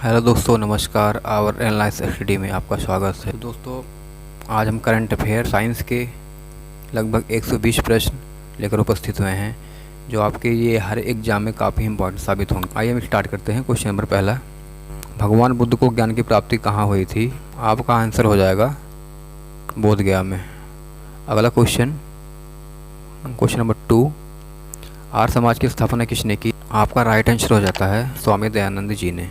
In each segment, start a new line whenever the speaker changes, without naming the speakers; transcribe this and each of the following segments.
Hello दोस्तों, नमस्कार। Our analyse study में आपका स्वागत है। दोस्तों, आज हम करंट अफेयर साइंस के लगभग 120 प्रश्न लेकर उपस्थित हुए हैं, जो आपके ये हर एग्जाम में काफ़ी इंपॉर्टेंट साबित होंगे। आइए हम स्टार्ट करते हैं। क्वेश्चन नंबर पहला, भगवान बुद्ध को ज्ञान की प्राप्ति कहाँ हुई थी? आपका आंसर हो जाएगा बोध गया में। अगला क्वेश्चन नंबर 2, आर्य समाज की स्थापना किसने की? आपका राइट आंसर हो जाता है स्वामी दयानंद जी ने।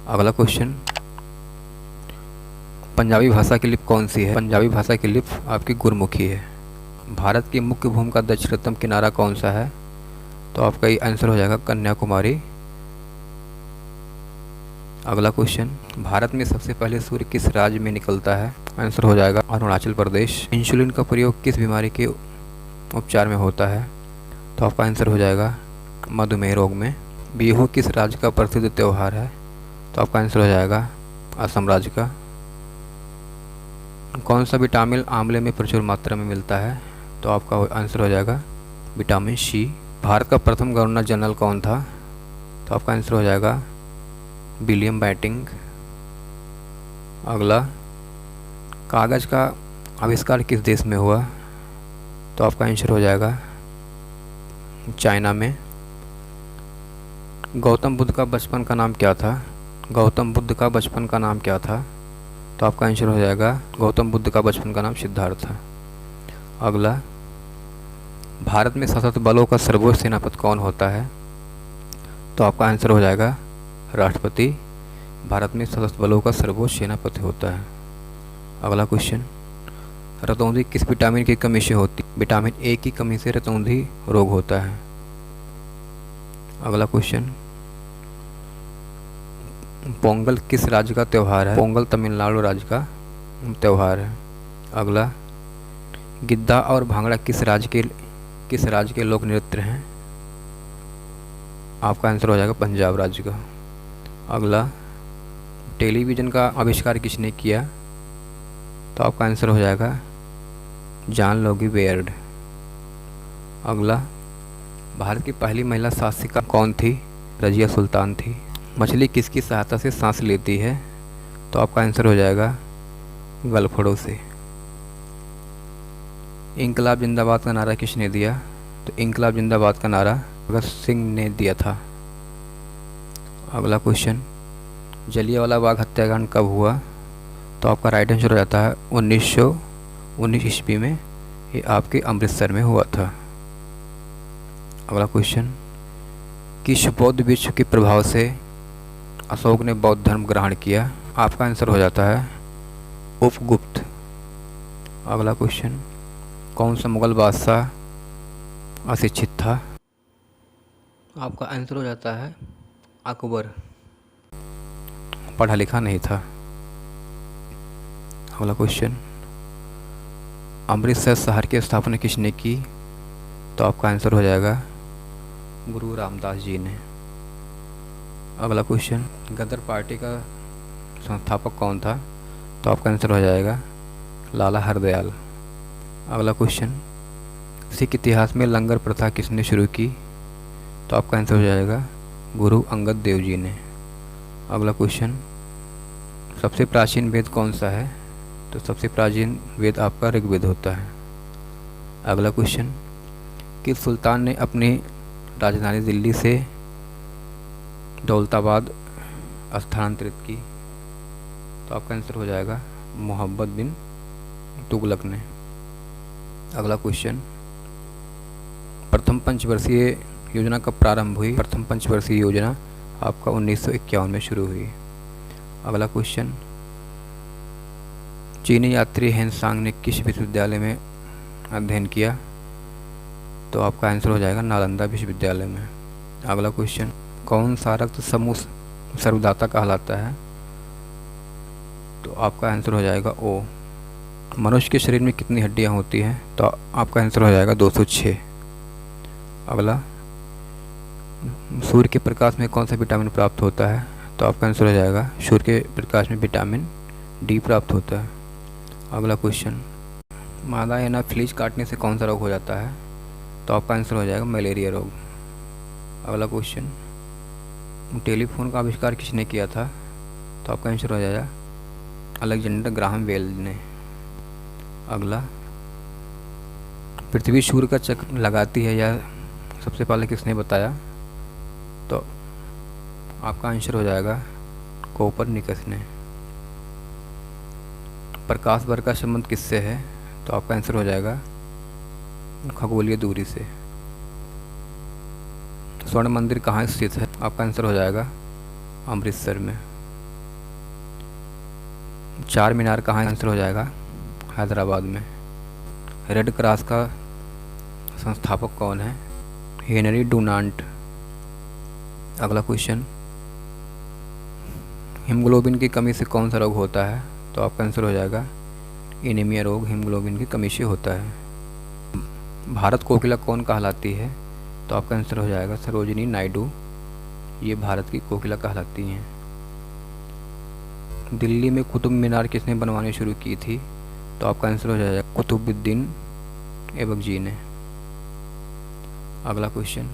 अगला क्वेश्चन, पंजाबी भाषा की लिपि कौन सी है? पंजाबी भाषा की लिपि आपकी गुरमुखी है। भारत की मुख्य भूमि का दक्षिणतम किनारा कौन सा है? तो आपका ये आंसर हो जाएगा कन्याकुमारी। अगला क्वेश्चन, भारत में सबसे पहले सूर्य किस राज्य में निकलता है? आंसर हो जाएगा अरुणाचल प्रदेश। इंसुलिन का प्रयोग किस बीमारी के उपचार में होता है? तो आपका आंसर हो जाएगा मधुमेह रोग में। बिहू किस राज्य का प्रसिद्ध त्यौहार है? तो आपका आंसर हो जाएगा असम राज्य का। कौन सा विटामिन आंवले में प्रचुर मात्रा में मिलता है? तो आपका आंसर हो जाएगा विटामिन सी। भारत का प्रथम गवर्नर जनरल कौन था? तो आपका आंसर हो जाएगा विलियम बेंटिंक। अगला, कागज़ का आविष्कार किस देश में हुआ? तो आपका आंसर हो जाएगा चाइना में। गौतम बुद्ध का बचपन का नाम क्या था? गौतम बुद्ध का बचपन का नाम क्या था? तो आपका आंसर हो जाएगा गौतम बुद्ध का बचपन का नाम सिद्धार्थ था। अगला, भारत में सशस्त्र बलों का सर्वोच्च सेनापति कौन होता है? तो आपका आंसर हो जाएगा राष्ट्रपति। भारत में सशस्त्र बलों का सर्वोच्च सेनापति होता है। अगला क्वेश्चन, रतौंधी किस विटामिन की कमी से होती? विटामिन ए की कमी से रतौंधी रोग होता है। अगला क्वेश्चन, पोंगल किस राज्य का त्यौहार है? पोंगल तमिलनाडु राज्य का त्यौहार है। अगला, गिद्धा और भांगड़ा किस राज्य के लोक नृत्य हैं? आपका आंसर हो जाएगा पंजाब राज्य का। अगला, टेलीविज़न का आविष्कार किसने किया? तो आपका आंसर हो जाएगा जॉन लोगी बेयर्ड। अगला, भारत की पहली महिला शासिका कौन थी? रजिया सुल्तान थी। मछली किसकी सहायता से सांस लेती है? तो आपका आंसर हो जाएगा गलफड़ों से। इंकलाब जिंदाबाद का नारा किसने दिया? तो इंकलाब जिंदाबाद का नारा भगत सिंह ने दिया था। अगला क्वेश्चन, जलियांवाला बाग हत्याकांड कब हुआ? तो आपका राइट आंसर हो जाता है 1919 ईस्वी में। ये आपके अमृतसर में हुआ था। अगला क्वेश्चन, किस बौद्ध भिक्षु के प्रभाव से अशोक ने बौद्ध धर्म ग्रहण किया? आपका आंसर हो जाता है उपगुप्त। अगला क्वेश्चन, कौन सा मुगल बादशाह अशिक्षित था? आपका आंसर हो जाता है अकबर, पढ़ा लिखा नहीं था। अगला क्वेश्चन, अमृतसर शहर की स्थापना किसने की? तो आपका आंसर हो जाएगा गुरु रामदास जी ने। अगला क्वेश्चन, गदर पार्टी का संस्थापक कौन था? तो आपका आंसर हो जाएगा लाला हरदयाल। अगला क्वेश्चन, सिख इतिहास में लंगर प्रथा किसने शुरू की? तो आपका आंसर हो जाएगा गुरु अंगद देव जी ने। अगला क्वेश्चन, सबसे प्राचीन वेद कौन सा है? तो सबसे प्राचीन वेद आपका ऋग्वेद होता है। अगला क्वेश्चन, किस सुल्तान ने अपनी राजधानी दिल्ली से दौलताबाद स्थानांतरित की? तो आपका आंसर हो जाएगा मोहम्मद बिन तुगलक ने। अगला क्वेश्चन, प्रथम पंचवर्षीय योजना कब प्रारंभ हुई? प्रथम पंचवर्षीय योजना आपका 1951 में शुरू हुई। अगला क्वेश्चन, चीनी यात्री हेनसांग ने किस विश्वविद्यालय में अध्ययन किया? तो आपका आंसर हो जाएगा नालंदा विश्वविद्यालय में। अगला क्वेश्चन, कौन सा रक्त समूह सर्वदाता कहलाता है? तो आपका आंसर हो जाएगा ओ। मनुष्य के शरीर में कितनी हड्डियां होती हैं? तो आपका आंसर हो जाएगा 206। अगला, सूर्य के प्रकाश में कौन सा विटामिन प्राप्त होता है? तो आपका आंसर हो जाएगा सूर्य के प्रकाश में विटामिन डी प्राप्त होता है। अगला क्वेश्चन, मादा एनाफिलीज काटने से कौन सा रोग हो जाता है? तो आपका आंसर हो जाएगा मलेरिया रोग। अगला क्वेश्चन, टेलीफोन का आविष्कार किसने किया था? तो आपका आंसर हो जाएगा अलेक्जेंडर ग्राहम बेल ने। अगला, पृथ्वी सूर्य का चक्र लगाती है या सबसे पहले किसने बताया? तो आपका आंसर हो जाएगा कोपरनिकस ने। प्रकाश वर्ग का संबंध किससे है? तो आपका आंसर हो जाएगा खगोलीय दूरी से। स्वर्ण मंदिर कहाँ स्थित है? आपका आंसर हो जाएगा अमृतसर में। चार मीनार कहाँ? आंसर हो जाएगा हैदराबाद में। रेड क्रॉस का संस्थापक कौन है? Henry Dunant. अगला क्वेश्चन, हीमोग्लोबिन की कमी से कौन सा रोग होता है? तो आपका आंसर हो जाएगा एनीमिया रोग हीमोग्लोबिन की कमी से होता है। भारत कोकिला कौन कहलाती है? तो आपका आंसर हो जाएगा सरोजिनी नायडू। ये भारत की कोकिला कहलाती हैं। दिल्ली में कुतुब मीनार किसने बनवानी शुरू की थी? तो आपका आंसर हो जाएगा कुतुबुद्दीन ऐबक ने। अगला क्वेश्चन,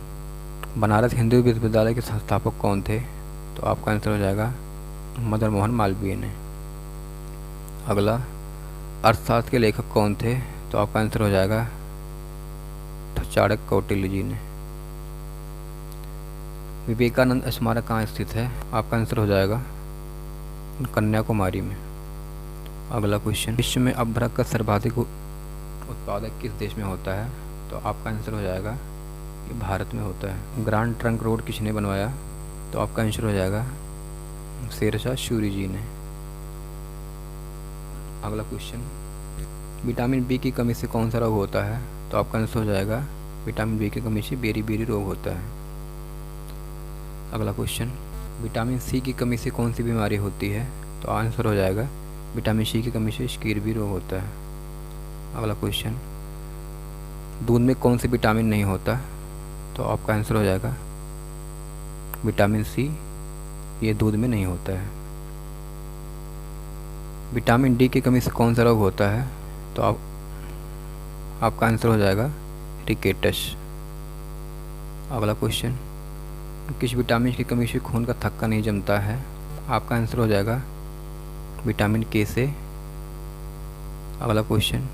बनारस हिंदू विश्वविद्यालय के संस्थापक कौन थे? तो आपका आंसर हो जाएगा मदन मोहन मालवीय ने। अगला, अर्थशास्त्र के लेखक कौन थे? तो आपका आंसर हो जाएगा चाणक्य कौटिल्य जी ने। विवेकानंद स्मारक कहाँ स्थित है? आपका आंसर हो जाएगा कन्याकुमारी में। अगला क्वेश्चन, विश्व में अभ्रक का सर्वाधिक उत्पादक किस देश में होता है? तो आपका आंसर हो जाएगा ये भारत में होता है। ग्रांड ट्रंक रोड किसने बनवाया? तो आपका आंसर हो जाएगा शेरशाह सूरी जी ने। अगला क्वेश्चन, विटामिन बी की कमी से कौन सा रोग होता है? तो आपका आंसर हो जाएगा विटामिन बी की कमी से बेरी रोग होता है। अगला क्वेश्चन, विटामिन सी की कमी से कौन सी बीमारी होती है? तो आंसर हो जाएगा विटामिन सी की कमी से स्कीर्वी रोग होता है। अगला क्वेश्चन, दूध में कौन सी विटामिन नहीं होता? तो आपका आंसर हो जाएगा विटामिन सी, ये दूध में नहीं होता है। विटामिन डी की कमी से कौन सा रोग होता है? तो आपका आंसर हो जाएगा रिकेटस। अगला क्वेश्चन, किस विटामिन की कमी से खून का थक्का नहीं जमता है? आपका आंसर हो जाएगा विटामिन के से। अगला क्वेश्चन,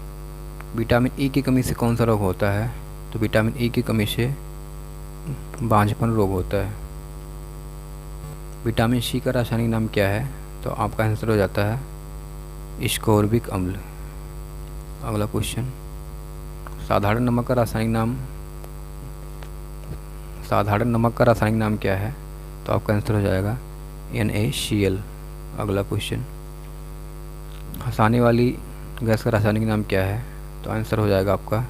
विटामिन ई की कमी से कौन सा रोग होता है? तो विटामिन ई की कमी से बांझपन रोग होता है। विटामिन सी का रासायनिक नाम क्या है? तो आपका आंसर हो जाता है स्कोर्बिक अम्ल। अगला क्वेश्चन, साधारण नमक का रासायनिक नाम क्या है? तो आपका आंसर हो जाएगा NaCl। अगला क्वेश्चन, हंसाने वाली गैस का रासायनिक नाम क्या है? तो आंसर हो जाएगा आपका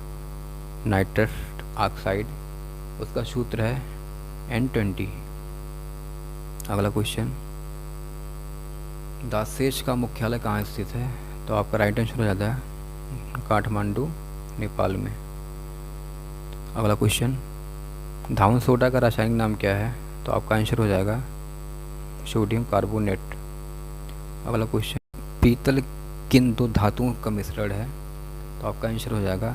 नाइट्रस ऑक्साइड। उसका सूत्र है N20। अगला क्वेश्चन, दासेश का मुख्यालय कहाँ स्थित है? तो आपका राइट आंसर हो जाता है काठमांडू, नेपाल में। अगला क्वेश्चन, धावन सोडा का रासायनिक नाम क्या है? तो आपका आंसर हो जाएगा सोडियम कार्बोनेट। अगला क्वेश्चन, पीतल किन दो धातुओं का मिश्रण है? तो आपका आंसर हो जाएगा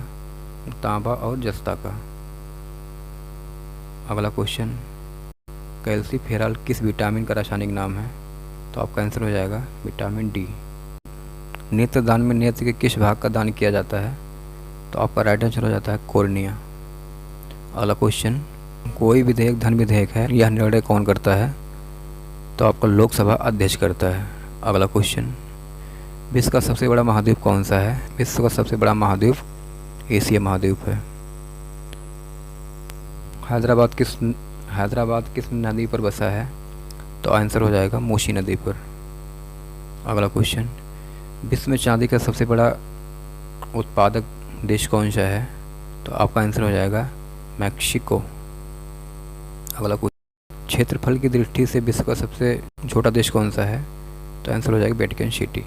तांबा और जस्ता का। अगला क्वेश्चन, कैल्सीफेरॉल किस विटामिन का रासायनिक नाम है? तो आपका आंसर हो जाएगा विटामिन डी। नेत्रदान में नेत्र के किस भाग का दान किया जाता है? तो आपका राइट आंसर हो जाता है कॉर्निया। अगला क्वेश्चन, कोई विधेयक धन विधेयक है, यह निर्णय कौन करता है? तो आपका लोकसभा अध्यक्ष करता है। अगला क्वेश्चन, विश्व का सबसे बड़ा महाद्वीप कौन सा है? विश्व का सबसे बड़ा महाद्वीप एशिया महाद्वीप है। हैदराबाद किस नदी पर बसा है? तो आंसर हो जाएगा मूसी नदी पर। अगला क्वेश्चन, विश्व में चांदी का सबसे बड़ा उत्पादक देश कौन सा है? तो आपका आंसर हो जाएगा मैक्सिको। अगला क्वेश्चन, क्षेत्रफल की दृष्टि से विश्व का सबसे छोटा देश कौन सा है? तो आंसर हो जाएगा वेटिकन सिटी।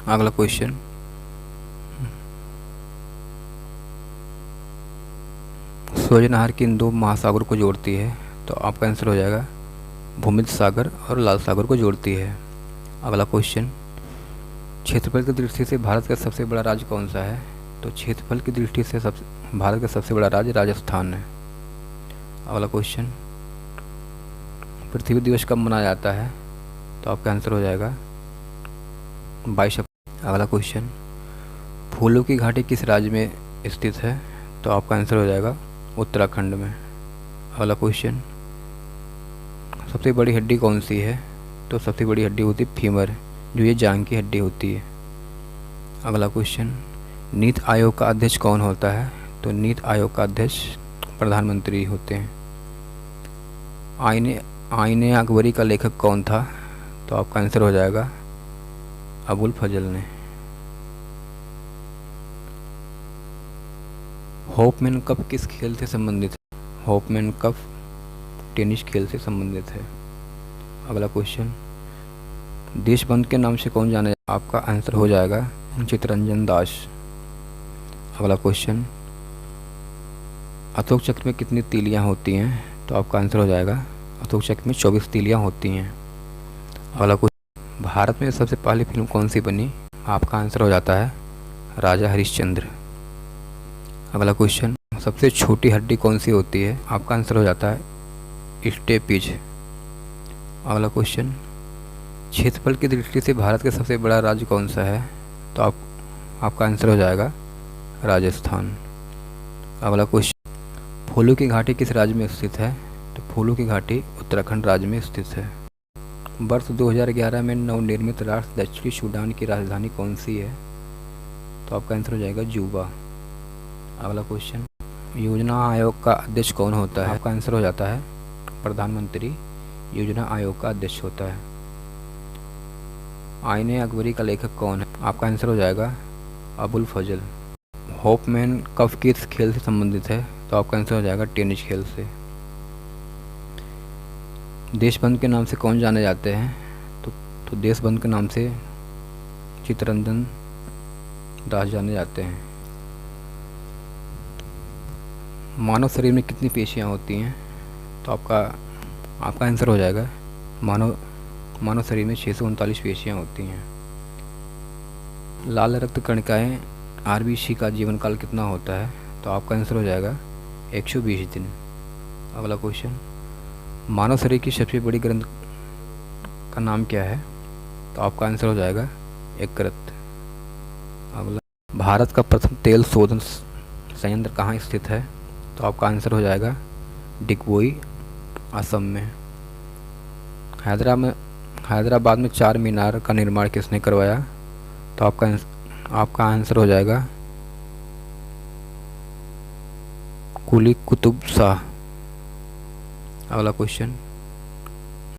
अगला क्वेश्चन, सोज नहर किन दो महासागर को जोड़ती है? तो आपका आंसर हो जाएगा भूमध्य सागर और लाल सागर को जोड़ती है। अगला क्वेश्चन, क्षेत्रफल की दृष्टि से भारत का सबसे बड़ा राज्य कौन सा है? तो क्षेत्रफल की दृष्टि से भारत का सबसे बड़ा राज्य राजस्थान है। अगला क्वेश्चन, पृथ्वी दिवस कब मनाया जाता है? तो आपका आंसर हो जाएगा 22 अप्रैल। अगला क्वेश्चन, फूलों की घाटी किस राज्य में स्थित है? तो आपका आंसर हो जाएगा उत्तराखंड में। अगला क्वेश्चन, सबसे बड़ी हड्डी कौन सी है? तो सबसे बड़ी हड्डी होती है फीमर, जो ये जांघ की हड्डी होती है। अगला क्वेश्चन, नीति आयोग का अध्यक्ष कौन होता है? तो नीति आयोग का अध्यक्ष प्रधानमंत्री होते हैं। आईने अकबरी का लेखक कौन था? तो आपका आंसर हो जाएगा अबुल फजल ने। होपमैन कप किस खेल से संबंधित है? होपमैन कप टेनिस खेल से संबंधित है। अगला क्वेश्चन, देशबंधु के नाम से कौन जाना जाता है? आपका आंसर हो जाएगा चित्तरंजन दास। अगला क्वेश्चन, अशोक चक्र में कितनी तीलियां होती हैं? तो आपका आंसर हो जाएगा अशोक चक्र में 24 तीलियां होती हैं। अगला क्वेश्चन, भारत में सबसे पहली फिल्म कौन सी बनी? आपका आंसर हो जाता है राजा हरिश्चंद्र। अगला क्वेश्चन, सबसे छोटी हड्डी कौन सी होती है? आपका आंसर हो जाता है स्टेपिज। अगला क्वेश्चन, क्षेत्रफल की दृष्टि से भारत का सबसे बड़ा राज्य कौन सा है? तो आपका आंसर हो जाएगा राजस्थान। अगला क्वेश्चन, फूलों की घाटी किस राज्य में स्थित है? तो फूलों की घाटी उत्तराखंड राज्य में स्थित है। वर्ष 2011 में नवनिर्मित राष्ट्र दक्षिणी सूडान की राजधानी कौन सी है? तो आपका आंसर हो जाएगा जूबा। अगला क्वेश्चन, योजना आयोग का अध्यक्ष कौन होता है? आपका आंसर हो जाता है प्रधानमंत्री योजना आयोग का अध्यक्ष होता है। आईने अकबरी का लेखक कौन है? आपका आंसर हो जाएगा अबुल फजल। होपमैन कप किस खेल से संबंधित है? तो आपका आंसर हो जाएगा टेनिस खेल से। देशबंधु के नाम से कौन जाने जाते हैं? तो देशबंधु के नाम से चित्तरंजन दास जाने जाते हैं। मानव शरीर में कितनी पेशियां होती हैं? तो आपका आंसर हो जाएगा मानव शरीर में 639 पेशियां होती हैं। लाल रक्त कणिकाएं आरबीसी का जीवन काल कितना होता है? तो आपका आंसर हो जाएगा 120 दिन। अगला क्वेश्चन, मानव शरीर की सबसे बड़ी ग्रंथ का नाम क्या है? तो आपका आंसर हो जाएगा यकृत। अगला, भारत का प्रथम तेल शोधन संयंत्र कहाँ स्थित है? तो आपका आंसर हो जाएगा डिगबोई, असम में। हैदराबाद में 4 मीनार का निर्माण किसने करवाया? तो आपका आंसर हो जाएगा कुली कुतुब शाह। अगला क्वेश्चन,